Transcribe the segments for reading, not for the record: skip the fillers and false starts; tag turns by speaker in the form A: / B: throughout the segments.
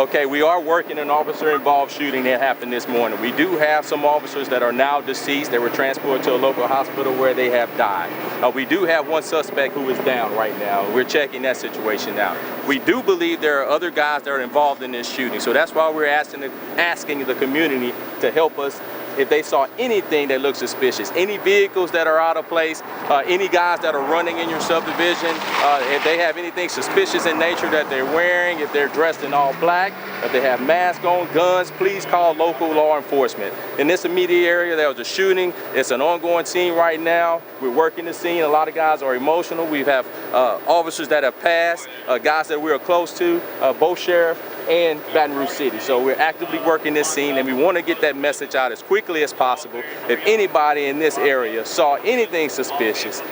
A: Okay, we are working an officer-involved shooting that happened this morning. We do have some officers that are now deceased. They were transported to a local hospital where they have died. We do have one suspect who is down right now. We're checking that situation out. We do believe there are other guys that are involved in this shooting, so that's why we're asking the community to help us if they saw anything that looks suspicious, any vehicles that are out of place, any guys that are running in your subdivision, if they have anything suspicious in nature that they're wearing, if they're dressed in all black, if they have masks on, guns, please call local law enforcement. In this immediate area, there was a shooting. It's an ongoing scene right now. We're working the scene. A lot of guys are emotional. We have officers that have passed, guys that we are close to, both sheriff and Baton Rouge City. So we're actively working this scene, and we want to get that message out as quickly as possible. If anybody in this area saw anything suspicious,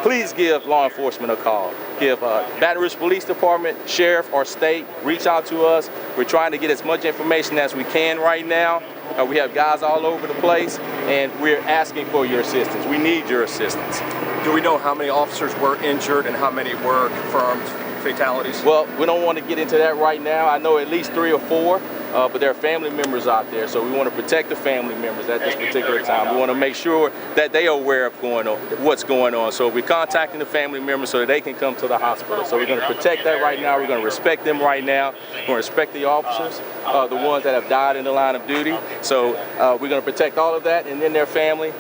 A: please give law enforcement a call. Give Baton Rouge Police Department, Sheriff, or State, reach out to us. We're trying to get as much information as we can right now. We have guys all over the place, and we're asking for your assistance. We need your assistance.
B: Do we know how many officers were injured and how many were confirmed fatalities?
A: Well, we don't want to get into that right now. I know at least 3 or 4, but there are family members out there, so we want to protect the family members at this particular time. We want to make sure that they are aware of what's going on. So we're contacting the family members so that they can come to the hospital. So we're going to protect that right now. We're going to respect them right now. We're going to respect the officers, the ones that have died in the line of duty. So we're going to protect all of that, and then their family.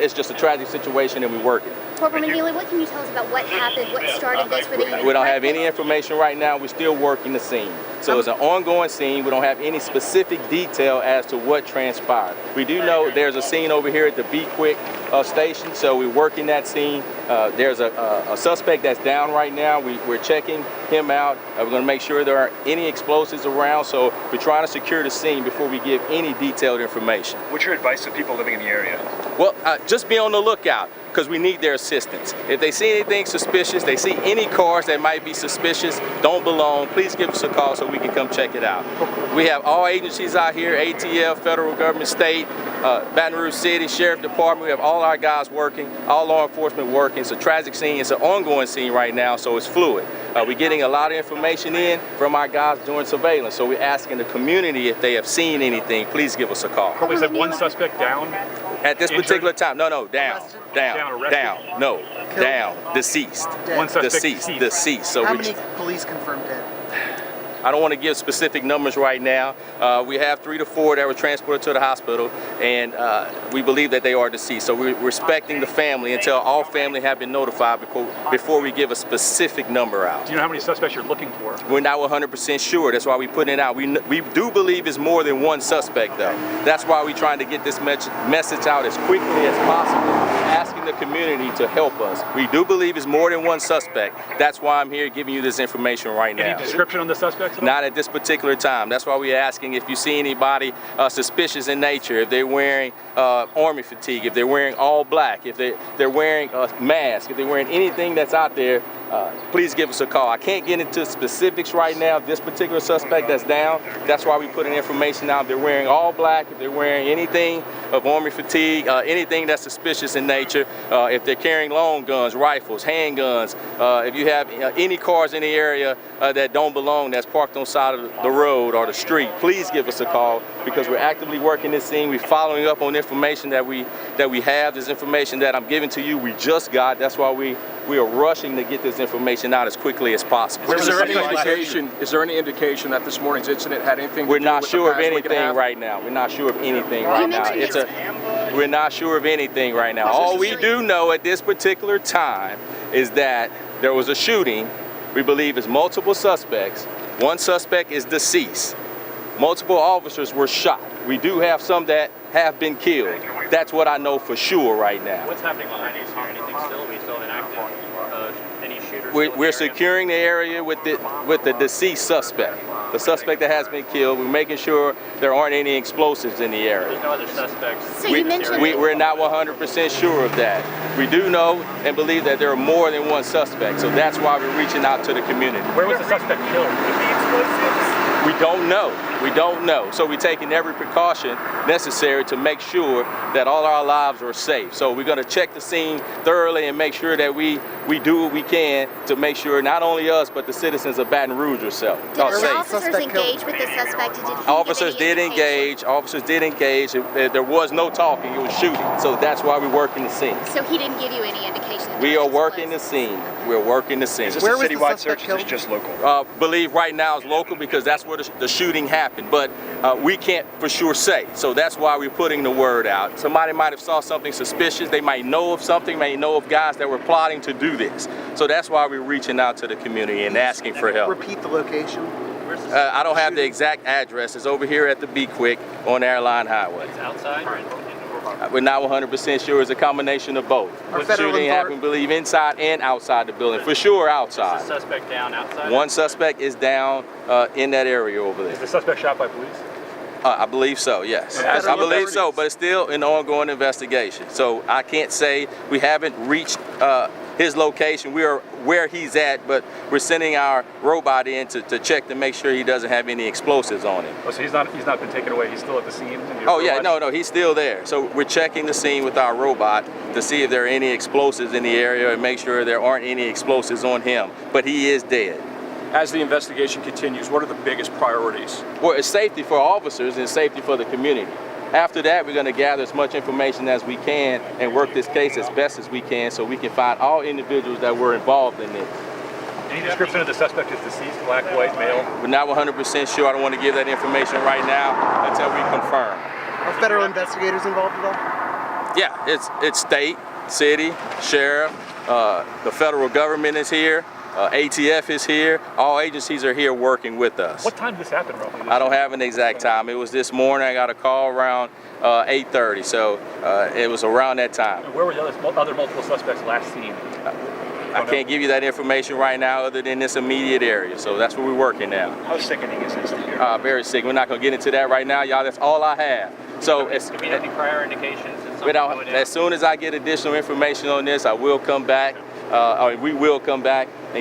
A: It's just a tragic situation, and we work it.
C: Corporal McNeely, what can you tell us about what happened, what started this?
A: We don't have any information right now. We're still working the scene. So it's an ongoing scene. We don't have any specific detail as to what transpired. We do know there's a scene over here at the Be Quick station, so we're working that scene. There's a suspect that's down right now. We're checking him out. We're going to make sure there aren't any explosives around, so we're trying to secure the scene before we give any detailed information.
B: What's your advice to people living in the area?
A: Well, just be on the lookout, because we need their assistance. If they see anything suspicious, they see any cars that might be suspicious, don't belong, please give us a call so we can come check it out. We have all agencies out here, ATF, federal government, state, Baton Rouge City, Sheriff Department. We have all our guys working, all law enforcement working. It's a tragic scene. It's an ongoing scene right now, so it's fluid. We're getting a lot of information in from our guys doing surveillance, so we're asking the community if they have seen anything, please give us a call.
D: Probably said one suspect down?
A: At this particular time, no, down, deceased.
D: One suspect
A: deceased. So
E: how many police confirmed dead?
A: I don't want to give specific numbers right now. We have 3 to 4 that were transported to the hospital, and we believe that they are deceased. So we're respecting the family until all family have been notified before we give a specific number out.
D: Do you know how many suspects you're looking for?
A: We're not 100% sure. That's why we put it out. We do believe it's more than one suspect, though. That's why we're trying to get this message out as quickly as possible, asking the community to help us. We do believe it's more than one suspect. That's why I'm here giving you this information right now.
D: Any description on the suspects?
A: Not at this particular time. That's why we're asking if you see anybody suspicious in nature, if they're wearing army fatigue, if they're wearing all black, if they're wearing a mask, if they're wearing anything that's out there, please give us a call. I can't get into specifics right now. This particular suspect that's down, that's why we put in information out. If they're wearing all black, if they're wearing anything of army fatigue, anything that's suspicious in nature, if they're carrying long guns, rifles, handguns, if you have any cars in the area that don't belong, that's parked on the side of the road or the street, please give us a call, because we're actively working this scene. We're following up on information that we have. This information that I'm giving to you, we just got. That's why we are rushing to get this information out as quickly as possible.
B: Is there any indication that this morning's incident had anything to do with
A: We're not
B: the
A: sure of
B: past
A: anything right now. We're not sure of anything right now. We're not sure of anything right now. All we do know at this particular time is that there was a shooting. We believe it's multiple suspects. One suspect is deceased. Multiple officers were shot. We do have some that have been killed. That's what I know for sure right now.
F: What's happening behind you? Is there anything still? Are we still inactive? Any shooters?
A: We're securing the area with the deceased suspect. The suspect that has been killed. We're making sure there aren't any explosives in the area.
F: There's no other suspects.
C: So you mentioned
A: we're not 100% sure of that. We do know and believe that there are more than one suspect. So that's why we're reaching out to the community.
D: Where was the suspect killed?
A: We don't know. We don't know. So we're taking every precaution necessary to make sure that all our lives are safe. So we're going to check the scene thoroughly and make sure that we do what we can to make sure not only us, but the citizens of Baton Rouge are safe.
C: Did the officers engage with the suspect? Did he
A: Officers
C: give any
A: did engage. Officers did engage. There was no talking. It was shooting. So that's why we're working the scene.
C: So he didn't give you any indication? that
A: We
C: there
A: are
C: was
A: working the
C: explosives?
A: scene. We're working the scene.
E: Is this a citywide search? Is this just local?
A: Believe right now it's local because that's where the shooting happened. But we can't for sure say. So that's why we're putting the word out. Somebody might have saw something suspicious. They might know of something. May know of guys that were plotting to do this. So that's why we're reaching out to the community and asking for help.
E: Repeat the location.
A: I don't have the exact address. It's over here at the Be Quick on Airline Highway.
F: It's outside.
A: We're not 100% sure. It's a combination of both.
E: Are
A: The
E: federal
A: shooting happened, believe, inside and outside the building. For sure,
F: Is
A: outside.
F: the suspect down outside?
A: One suspect is down in that area over
D: Is
A: there.
D: the suspect shot by police?
A: I believe so, yes.
E: As
A: I believe
E: authorities-
A: so, but it's still an ongoing investigation. So I can't say we haven't reached his location. We are where he's at, but we're sending our robot in to check to make sure he doesn't have any explosives on him.
D: Oh, so he's not been taken away. He's still at the scene.
A: Oh yeah, no, he's still there. So we're checking the scene with our robot to see if there are any explosives in the area and make sure there aren't any explosives on him. But he is dead.
B: As the investigation continues, what are the biggest priorities?
A: Well, it's safety for officers and safety for the community. After that, we're going to gather as much information as we can and work this case as best as we can so we can find all individuals that were involved in this.
D: Any description of the suspect as deceased, black, white, male?
A: We're not 100% sure. I don't want to give that information right now until we confirm.
E: Are federal investigators involved at all?
A: Yeah, it's state, city, sheriff, the federal government is here. ATF is here. All agencies are here working with us.
D: What time did this happen roughly?
A: I don't have an exact time. It was this morning. I got a call around 8:30, so it was around that time.
D: Where were the other multiple suspects last seen?
A: I can't give you that information right now other than this immediate area, so that's where we're working now.
E: How sickening is this to hear?
A: Very sick. We're not going to get into that right now, y'all. That's all I have. So
F: Do we have any prior indications that something going down?
A: as soon as I get additional information on this, I will come back. We will come back and